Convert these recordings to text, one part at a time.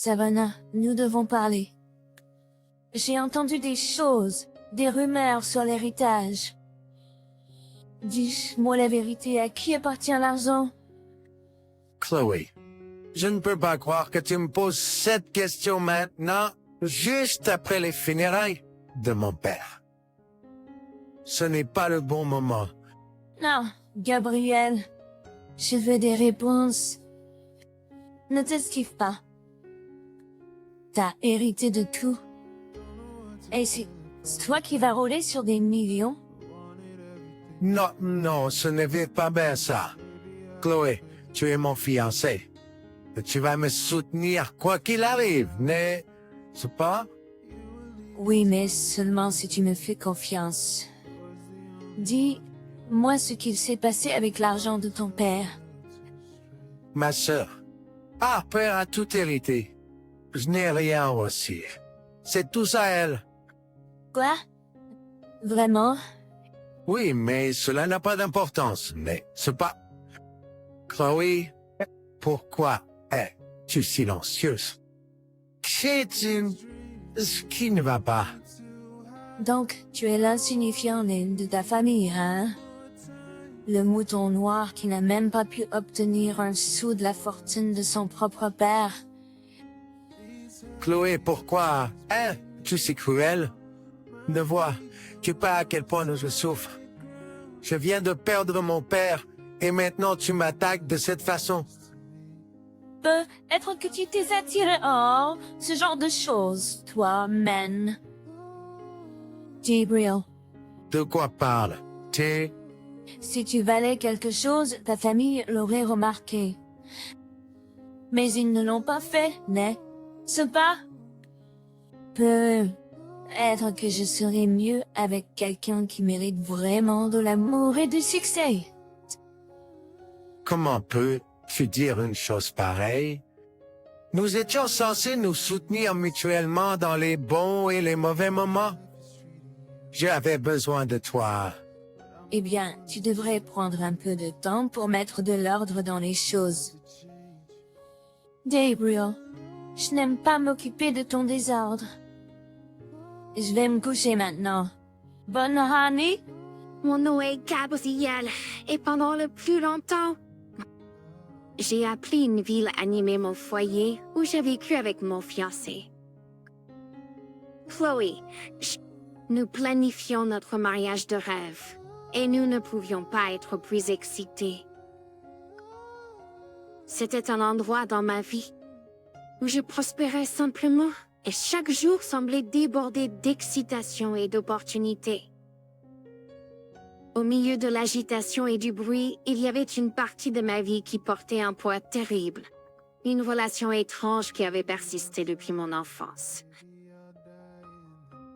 Savannah, nous devons parler. J'ai entendu des choses, des rumeurs sur l'héritage. Dis-moi la vérité, à qui appartient l'argent? Chloé, je ne peux pas croire que tu me poses cette question maintenant, juste après les funérailles de mon père. Ce n'est pas le bon moment. Non, Gabriel. Je veux des réponses. Ne t'esquive pas. T'as hérité de tout. Et c'est toi qui vas rouler sur des millions? Non, non, ce n'est pas bien ça. Chloé, tu es mon fiancé. Tu vas me soutenir quoi qu'il arrive, n'est-ce pas? Oui, mais seulement si tu me fais confiance. Dis-moi ce qu'il s'est passé avec l'argent de ton père. Ma sœur. Père a tout hérité. Je n'ai rien aussi. C'est tout à elle. Quoi? Vraiment? Oui, mais cela n'a pas d'importance, n'est-ce pas? Chloé, pourquoi es-tu silencieuse? C'est ce qui ne va pas. Donc, tu es l'insignifiant naine de ta famille, hein? Le mouton noir qui n'a même pas pu obtenir un sou de la fortune de son propre père. Chloé, pourquoi es-tu si cruelle? Ne vois-tu pas à quel point je souffre? Je viens de perdre mon père, et maintenant tu m'attaques de cette façon. Peut-être que tu t'es attiré ce genre de choses, toi, man. Gabriel, De quoi parles-tu? si tu valais quelque chose, ta famille l'aurait remarqué. Mais ils ne l'ont pas fait, n'est-ce pas? Peut-être que je serais mieux avec quelqu'un qui mérite vraiment de l'amour et du succès. Comment peux-tu dire une chose pareille? Nous étions censés nous soutenir mutuellement dans les bons et les mauvais moments. J'avais besoin de toi. Eh bien, tu devrais prendre un peu de temps pour mettre de l'ordre dans les choses. Gabriel, je n'aime pas m'occuper de ton désordre. Je vais me coucher maintenant. Bonne nuit. Mon nom est Gabriel, et pendant le plus longtemps, j'ai appelé une ville animée mon foyer où j'ai vécu avec mon fiancé. Chloé, nous planifions notre mariage de rêve, et nous ne pouvions pas être plus excités. C'était un endroit dans ma vie où je prospérais simplement, et chaque jour semblait déborder d'excitation et d'opportunités. Au milieu de l'agitation et du bruit, il y avait une partie de ma vie qui portait un poids terrible. Une relation étrange qui avait persisté depuis mon enfance.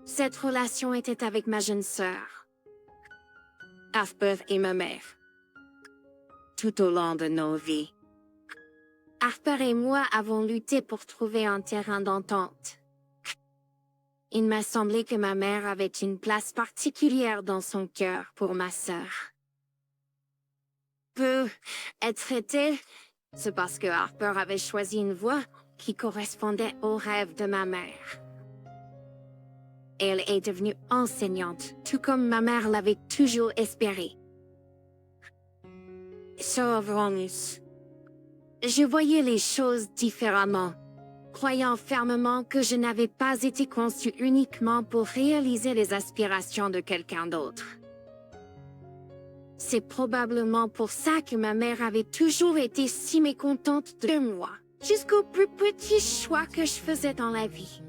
Cette relation était avec ma jeune sœur, Harper et ma mère, tout au long de nos vies. Harper et moi avons lutté pour trouver un terrain d'entente. Il m'a semblé que ma mère avait une place particulière dans son cœur pour ma sœur. Peut-être c'est parce que Harper avait choisi une voie qui correspondait aux rêves de ma mère. Elle est devenue enseignante, tout comme ma mère l'avait toujours espéré. Sauvons-nous. Je voyais les choses différemment, croyant fermement que je n'avais pas été conçue uniquement pour réaliser les aspirations de quelqu'un d'autre. C'est probablement pour ça que ma mère avait toujours été si mécontente de moi, jusqu'au plus petit choix que je faisais dans la vie.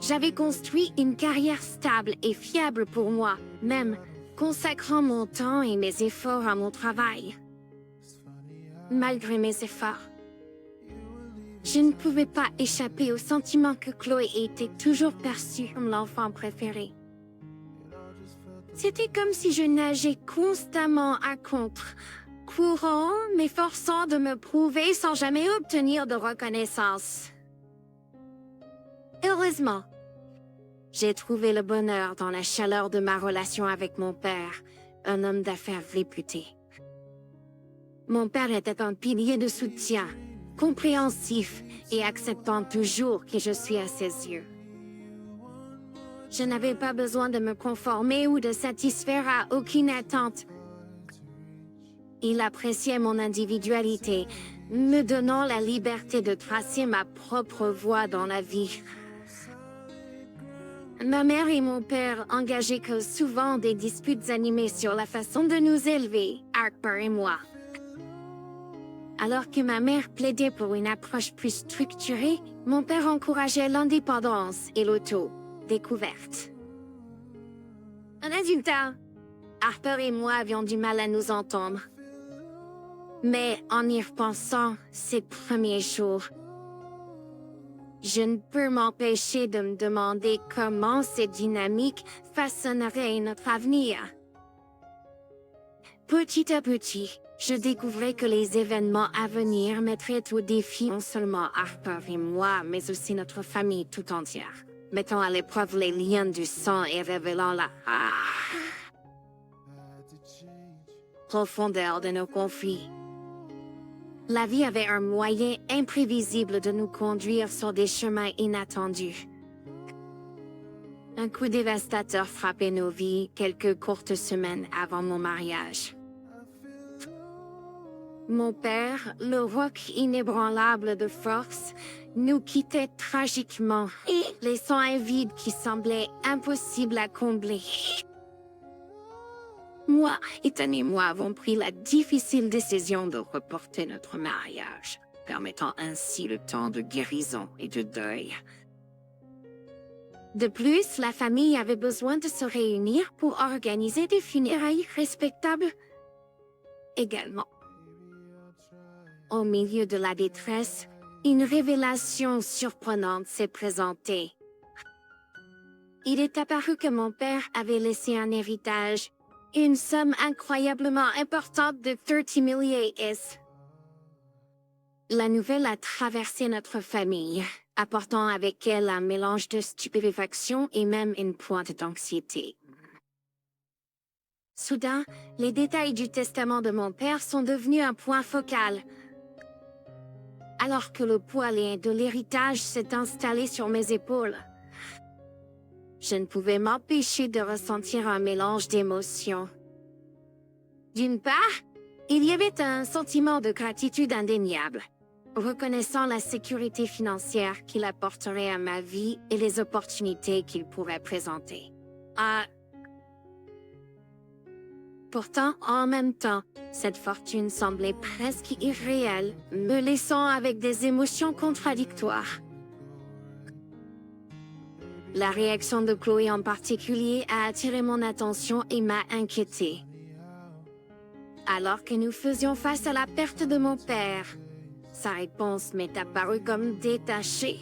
J'avais construit une carrière stable et fiable pour moi, même consacrant mon temps et mes efforts à mon travail. Malgré mes efforts, je ne pouvais pas échapper au sentiment que Chloé était toujours perçue comme l'enfant préféré. C'était comme si je nageais constamment à contre, courant, m'efforçant de me prouver sans jamais obtenir de reconnaissance. Heureusement, j'ai trouvé le bonheur dans la chaleur de ma relation avec mon père, un homme d'affaires réputé. Mon père était un pilier de soutien, compréhensif et acceptant toujours que je suis à ses yeux. Je n'avais pas besoin de me conformer ou de satisfaire à aucune attente. Il appréciait mon individualité, me donnant la liberté de tracer ma propre voie dans la vie. Ma mère et mon père engageaient que souvent des disputes animées sur la façon de nous élever, Harper et moi. Alors que ma mère plaidait pour une approche plus structurée, mon père encourageait l'indépendance et l'auto-découverte. Un résultat, Harper et moi avions du mal à nous entendre. Mais en y repensant ces premiers jours, je ne peux m'empêcher de me demander comment cette dynamique façonnerait notre avenir. Petit à petit, je découvrais que les événements à venir mettraient au défi non seulement Harper et moi, mais aussi notre famille tout entière, mettant à l'épreuve les liens du sang et révélant la profondeur de nos conflits. La vie avait un moyen imprévisible de nous conduire sur des chemins inattendus. Un coup dévastateur frappait nos vies quelques courtes semaines avant mon mariage. Mon père, le roc inébranlable de force, nous quittait tragiquement, laissant un vide qui semblait impossible à combler. Moi et Tan et moi avons pris la difficile décision de reporter notre mariage, permettant ainsi le temps de guérison et de deuil. De plus, la famille avait besoin de se réunir pour organiser des funérailles respectables également. Au milieu de la détresse, une révélation surprenante s'est présentée. Il est apparu que mon père avait laissé un héritage, une somme incroyablement importante de 30 milliers US. La nouvelle a traversé notre famille, apportant avec elle un mélange de stupéfaction et même une pointe d'anxiété. Soudain, les détails du testament de mon père sont devenus un point focal. Alors que le poids de l'héritage s'est installé sur mes épaules, je ne pouvais m'empêcher de ressentir un mélange d'émotions. D'une part, il y avait un sentiment de gratitude indéniable, reconnaissant la sécurité financière qu'il apporterait à ma vie et les opportunités qu'il pourrait présenter. Pourtant, en même temps, cette fortune semblait presque irréelle, me laissant avec des émotions contradictoires. La réaction de Chloé en particulier a attiré mon attention et m'a inquiétée. Alors que nous faisions face à la perte de mon père, sa réponse m'est apparue comme détachée.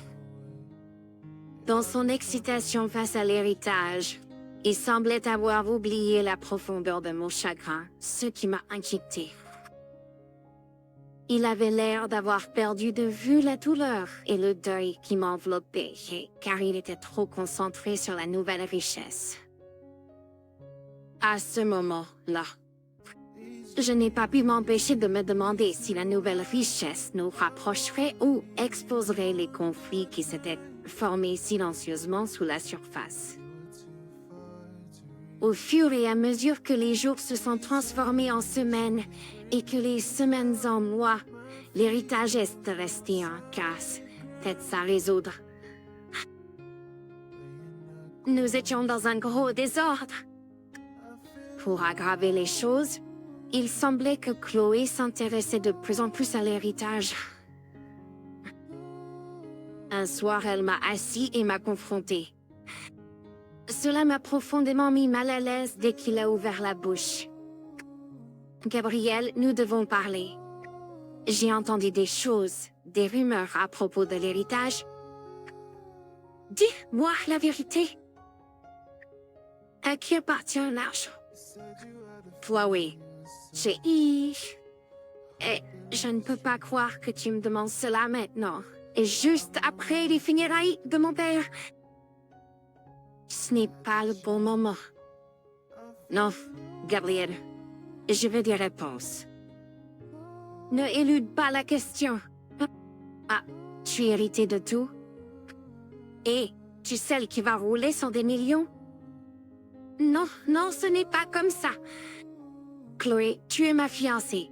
Dans son excitation face à l'héritage, il semblait avoir oublié la profondeur de mon chagrin, ce qui m'a inquiétée. Il avait l'air d'avoir perdu de vue la douleur et le deuil qui m'enveloppait, car il était trop concentré sur la nouvelle richesse. À ce moment-là, je n'ai pas pu m'empêcher de me demander si la nouvelle richesse nous rapprocherait ou exposerait les conflits qui s'étaient formés silencieusement sous la surface. Au fur et à mesure que les jours se sont transformés en semaines et que les semaines en mois, l'héritage est resté en casse-tête à résoudre. Nous étions dans un gros désordre. Pour aggraver les choses, il semblait que Chloé s'intéressait de plus en plus à l'héritage. Un soir, elle m'a assis et m'a confronté. Cela m'a profondément mis mal à l'aise dès qu'il a ouvert la bouche. « Gabriel, nous devons parler. J'ai entendu des choses, des rumeurs à propos de l'héritage. Dis-moi la vérité. À qui appartient l'argent? » Chloé, et je ne peux pas croire que tu me demandes cela maintenant. Et juste après les funérailles de mon père. Ce n'est pas le bon moment. Non, Gabriel, je veux des réponses. Ne élude pas la question. Ah, tu es hérité de tout? Et tu es celle qui va rouler sur des millions? Non, non, ce n'est pas comme ça. Chloé, tu es ma fiancée.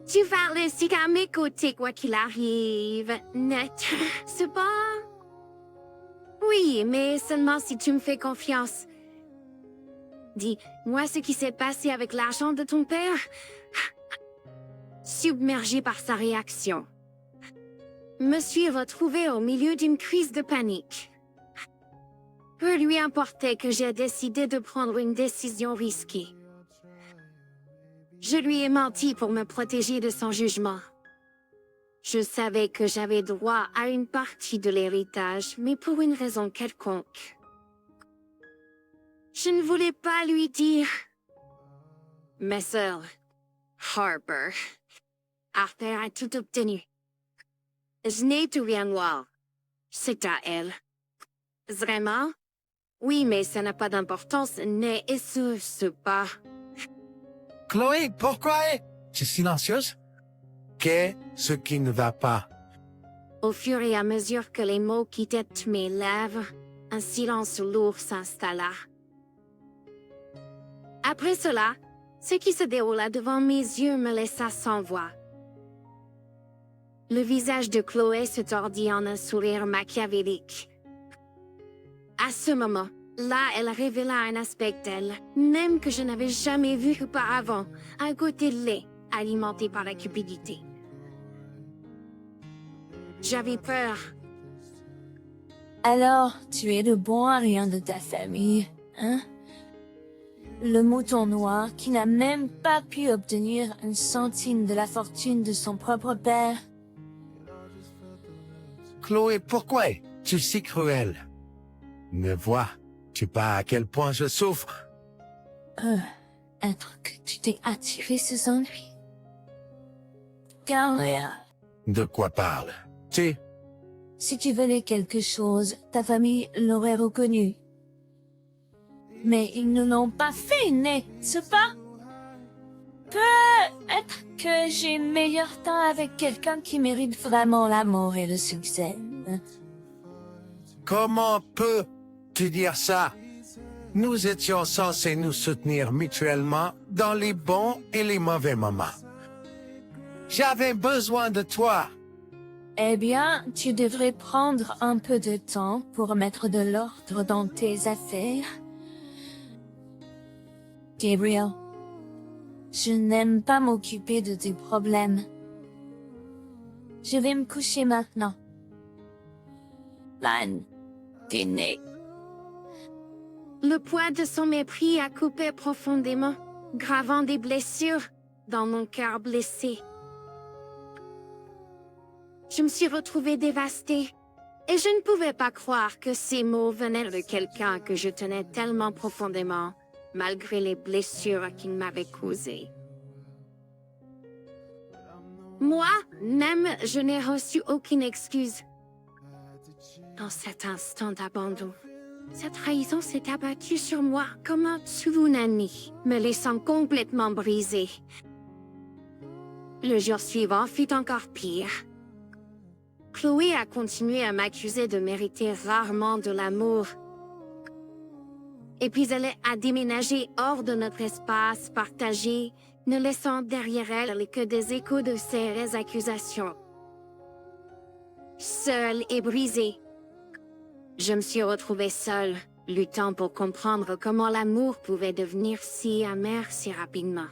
Tu vas rester à mes côtés quoi qu'il arrive, net. C'est bon? Oui, mais seulement si tu me fais confiance. Dis-moi ce qui s'est passé avec l'argent de ton père. Submergé par sa réaction, me suis retrouvée au milieu d'une crise de panique. Peu lui importait que j'ai décidé de prendre une décision risquée. Je lui ai menti pour me protéger de son jugement. Je savais que j'avais droit à une partie de l'héritage, mais pour une raison quelconque. Je ne voulais pas lui dire. Ma sœur, Harper, Arthur a tout obtenu. Je n'ai tout rien voir. C'est à elle. Vraiment? Oui, mais ça n'a pas d'importance, n'est-ce pas? Chloé, pourquoi es-tu silencieuse? Qu'est-ce qui ne va pas? Au fur et à mesure que les mots quittaient mes lèvres, un silence lourd s'installa. Après cela, ce qui se déroula devant mes yeux me laissa sans voix. Le visage de Chloé se tordit en un sourire machiavélique. À ce moment, là, elle révéla un aspect d'elle, même que je n'avais jamais vu auparavant, un côté laid, alimenté par la cupidité. J'avais peur. Alors, tu es le bon à rien de ta famille, hein? Le mouton noir qui n'a même pas pu obtenir un centime de la fortune de son propre père. Chloé, pourquoi es-tu si cruelle? Ne vois-tu pas à quel point je souffre? Être que tu t'es attiré ces ennuis. Gabriel, De quoi parles-tu? si tu voulais quelque chose, ta famille l'aurait reconnu. Mais ils ne l'ont pas fait, n'est-ce pas? Peut-être que j'ai meilleur temps avec quelqu'un qui mérite vraiment l'amour et le succès. Comment peux-tu dire ça? Nous étions censés nous soutenir mutuellement dans les bons et les mauvais moments. J'avais besoin de toi. Eh bien, tu devrais prendre un peu de temps pour mettre de l'ordre dans tes affaires. Gabriel, je n'aime pas m'occuper de tes problèmes. Je vais me coucher maintenant. Lan, dîner. Le poids de son mépris a coupé profondément, gravant des blessures dans mon cœur blessé. Je me suis retrouvée dévastée, et je ne pouvais pas croire que ces mots venaient de quelqu'un que je tenais tellement profondément, malgré les blessures qu'il m'avait causées. Moi-même, je n'ai reçu aucune excuse. Dans cet instant d'abandon, cette trahison s'est abattue sur moi comme un tsunami, me laissant complètement brisée. Le jour suivant fut encore pire. Chloé a continué à m'accuser de mériter rarement de l'amour. Et puis elle a déménagé hors de notre espace partagé, ne laissant derrière elle que des échos de ses accusations. Seule et brisée, je me suis retrouvée seule, luttant pour comprendre comment l'amour pouvait devenir si amer si rapidement.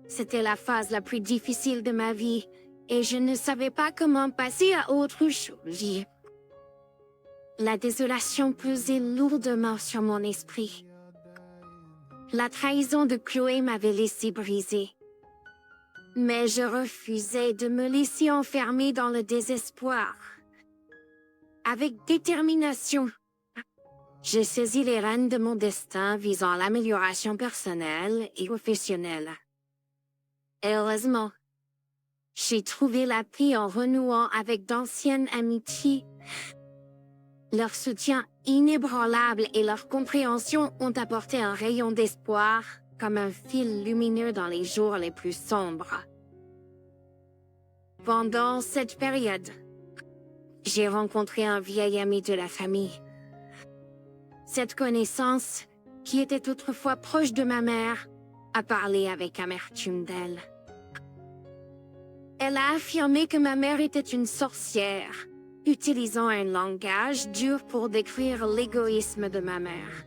C'était la phase la plus difficile de ma vie, et je ne savais pas comment passer à autre chose. La désolation pesait lourdement sur mon esprit. La trahison de Chloé m'avait laissé brisée. Mais je refusais de me laisser enfermer dans le désespoir. Avec détermination, j'ai saisi les rênes de mon destin visant l'amélioration personnelle et professionnelle. Heureusement, j'ai trouvé la paix en renouant avec d'anciennes amitiés. Leur soutien inébranlable et leur compréhension ont apporté un rayon d'espoir, comme un fil lumineux dans les jours les plus sombres. pendant cette période, j'ai rencontré un vieil ami de la famille. Cette connaissance, qui était autrefois proche de ma mère, a parlé avec amertume d'elle. Elle a affirmé que ma mère était une sorcière, utilisant un langage dur pour décrire l'égoïsme de ma mère.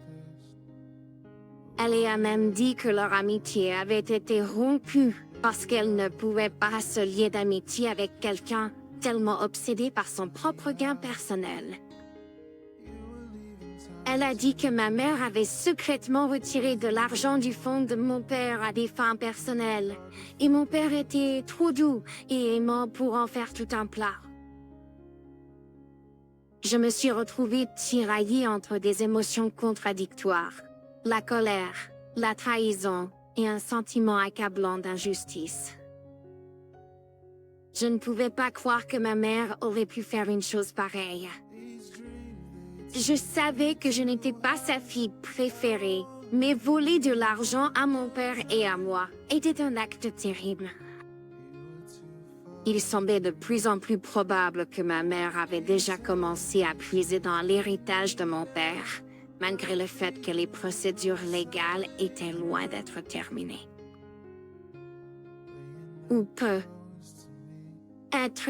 Elle a même dit que leur amitié avait été rompue parce qu'elle ne pouvait pas se lier d'amitié avec quelqu'un tellement obsédé par son propre gain personnel. Elle a dit que ma mère avait secrètement retiré de l'argent du fonds de mon père à des fins personnelles, et mon père était trop doux et aimant pour en faire tout un plat. Je me suis retrouvée tiraillée entre des émotions contradictoires, la colère, la trahison et un sentiment accablant d'injustice. Je ne pouvais pas croire que ma mère aurait pu faire une chose pareille. Je savais que je n'étais pas sa fille préférée, mais voler de l'argent à mon père et à moi était un acte terrible. Il semblait de plus en plus probable que ma mère avait déjà commencé à puiser dans l'héritage de mon père, malgré le fait que les procédures légales étaient loin d'être terminées. Ou peut-être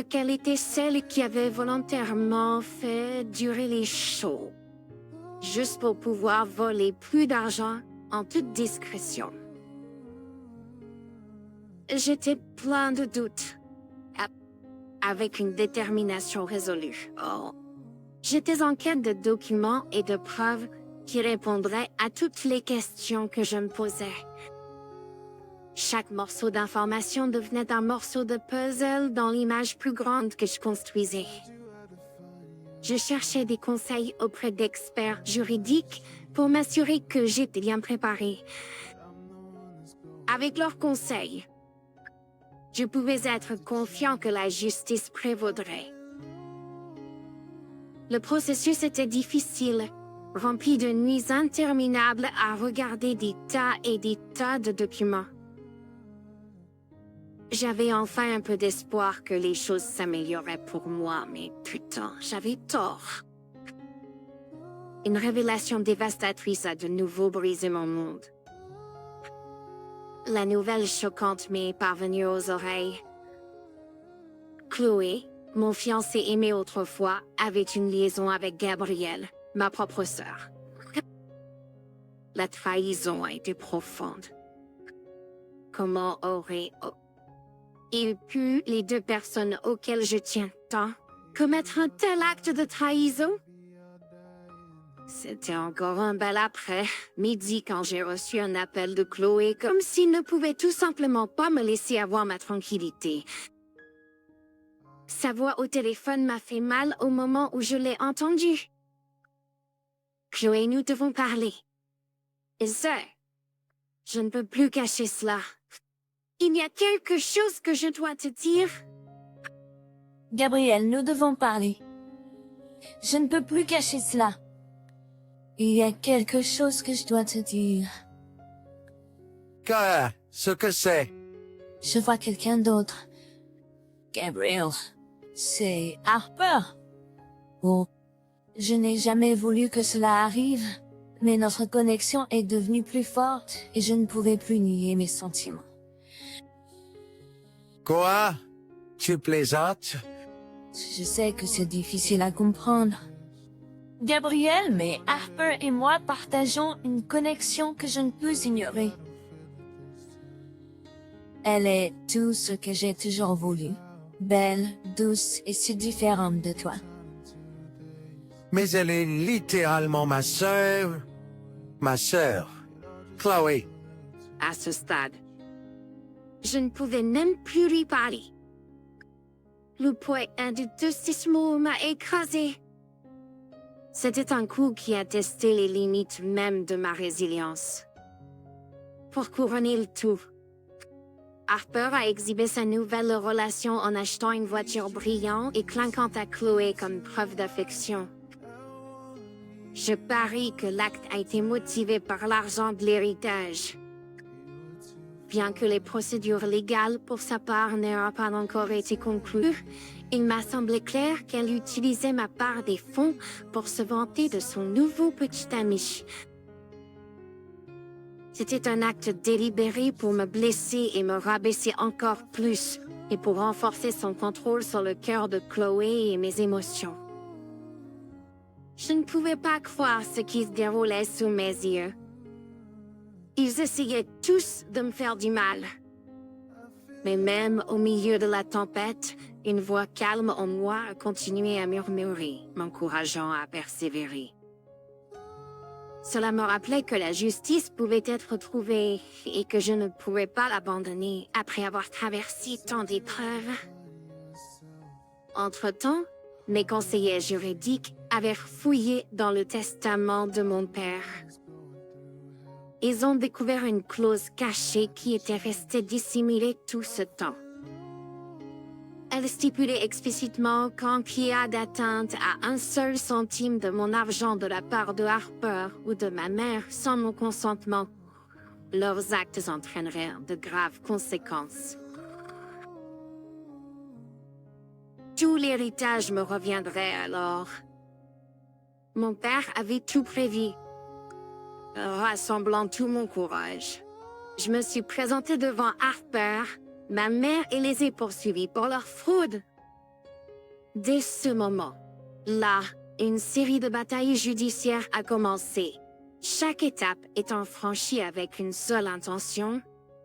qu'elle était celle qui avait volontairement fait durer les shows, juste pour pouvoir voler plus d'argent en toute discrétion. J'étais plein de doutes, avec une détermination résolue. Oh. J'étais en quête de documents et de preuves qui répondraient à toutes les questions que je me posais. Chaque morceau d'information devenait un morceau de puzzle dans l'image plus grande que je construisais. Je cherchais des conseils auprès d'experts juridiques pour m'assurer que j'étais bien préparée. Avec leurs conseils, je pouvais être confiant que la justice prévaudrait. Le processus était difficile, rempli de nuits interminables à regarder des tas et des tas de documents. J'avais enfin un peu d'espoir que les choses s'amélioraient pour moi, mais putain, j'avais tort. Une révélation dévastatrice a de nouveau brisé mon monde. La nouvelle choquante m'est parvenue aux oreilles. Chloé, mon fiancé aimé autrefois, avait une liaison avec Gabrielle, ma propre sœur. La trahison a été profonde. Comment aurait-il pu, les deux personnes auxquelles je tiens tant, commettre un tel acte de trahison? C'était encore un bel après, midi, quand j'ai reçu un appel de Chloé, comme s'il ne pouvait tout simplement pas me laisser avoir ma tranquillité. Sa voix au téléphone m'a fait mal au moment où je l'ai entendue. Chloé, nous devons parler. Et ça, je ne peux plus cacher cela. Il y a quelque chose que je dois te dire. Gabriel, nous devons parler. Je ne peux plus cacher cela. Il y a quelque chose que je dois te dire. Ce que c'est? Je vois quelqu'un d'autre. Gabriel, c'est Harper. Oh, je n'ai jamais voulu que cela arrive, mais notre connexion est devenue plus forte et je ne pouvais plus nier mes sentiments. Quoi? Tu plaisantes? Je sais que c'est difficile à comprendre. Gabriel, mais Harper et moi partageons une connexion que je ne peux ignorer. Elle est tout ce que j'ai toujours voulu. Belle, douce et si différente de toi. Mais elle est littéralement ma sœur. Ma sœur. Chloé. À ce stade, je ne pouvais même plus lui parler. Le poids de ces mots m'a écrasé. C'était un coup qui a testé les limites même de ma résilience. Pour couronner le tout, Harper a exhibé sa nouvelle relation en achetant une voiture brillante et clinquant à Chloé comme preuve d'affection. Je parie que l'acte a été motivé par l'argent de l'héritage. Bien que les procédures légales pour sa part n'aient pas encore été conclues, il m'a semblé clair qu'elle utilisait ma part des fonds pour se vanter de son nouveau petit ami. C'était un acte délibéré pour me blesser et me rabaisser encore plus, et pour renforcer son contrôle sur le cœur de Chloé et mes émotions. Je ne pouvais pas croire ce qui se déroulait sous mes yeux. Ils essayaient tous de me faire du mal. Mais même au milieu de la tempête, une voix calme en moi a continué à murmurer, m'encourageant à persévérer. Cela me rappelait que la justice pouvait être trouvée et que je ne pourrais pas l'abandonner après avoir traversé tant d'épreuves. Entre-temps, mes conseillers juridiques avaient fouillé dans le testament de mon père. Ils ont découvert une clause cachée qui était restée dissimulée tout ce temps. Elle stipulait explicitement qu'en cas d'atteinte à un seul centime de mon argent de la part de Harper ou de ma mère sans mon consentement, leurs actes entraîneraient de graves conséquences. Tout l'héritage me reviendrait alors. Mon père avait tout prévu. Rassemblant tout mon courage, je me suis présentée devant Harper, ma mère et les ai poursuivis pour leur fraude. Dès ce moment, là, une série de batailles judiciaires a commencé. Chaque étape étant franchie avec une seule intention,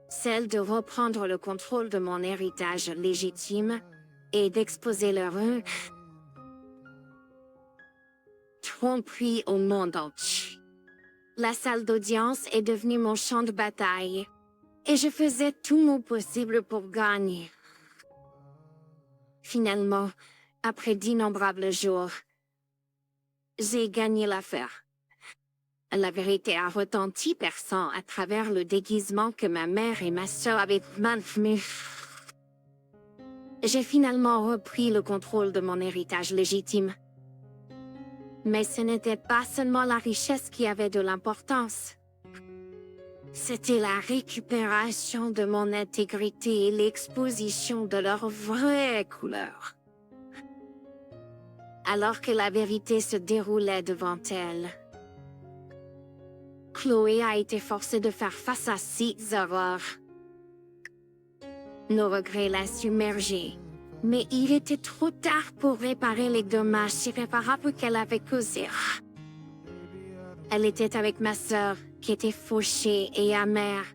celle de reprendre le contrôle de mon héritage légitime et d'exposer leur tromperie au monde entier. La salle d'audience est devenue mon champ de bataille, et je faisais tout mon possible pour gagner. Finalement, après d'innombrables jours, j'ai gagné l'affaire. La vérité a retenti perçant à travers le déguisement que ma mère et ma sœur avaient maintenu. J'ai finalement repris le contrôle de mon héritage légitime. Mais ce n'était pas seulement la richesse qui avait de l'importance. C'était la récupération de mon intégrité et l'exposition de leur vraie couleur. Alors que la vérité se déroulait devant elle, Chloé a été forcée de faire face à 6 horreurs. Nos regrets la submergeaient. Mais il était trop tard pour réparer les dommages irréparables qu'elle avait causés. Elle était avec ma sœur, qui était fauchée et amère,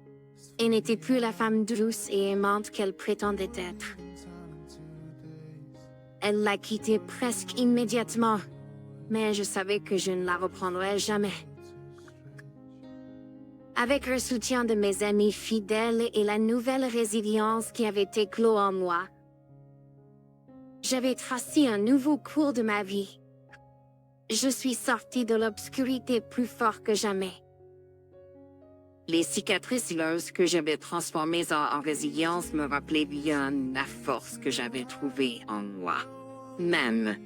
et n'était plus la femme douce et aimante qu'elle prétendait être. Elle l'a quittée presque immédiatement, mais je savais que je ne la reprendrais jamais. Avec le soutien de mes amis fidèles et la nouvelle résilience qui avait éclos en moi, j'avais tracé un nouveau cours de ma vie. Je suis sortie de l'obscurité plus fort que jamais. Les cicatrices que j'avais transformées en résilience me rappelaient bien la force que j'avais trouvée en moi. Même.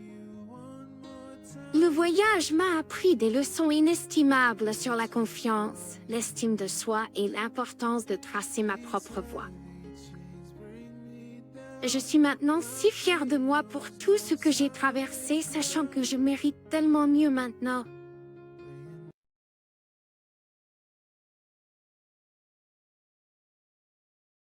Le voyage m'a appris des leçons inestimables sur la confiance, l'estime de soi et l'importance de tracer ma propre voie. Je suis maintenant si fière de moi pour tout ce que j'ai traversé, sachant que je mérite tellement mieux maintenant.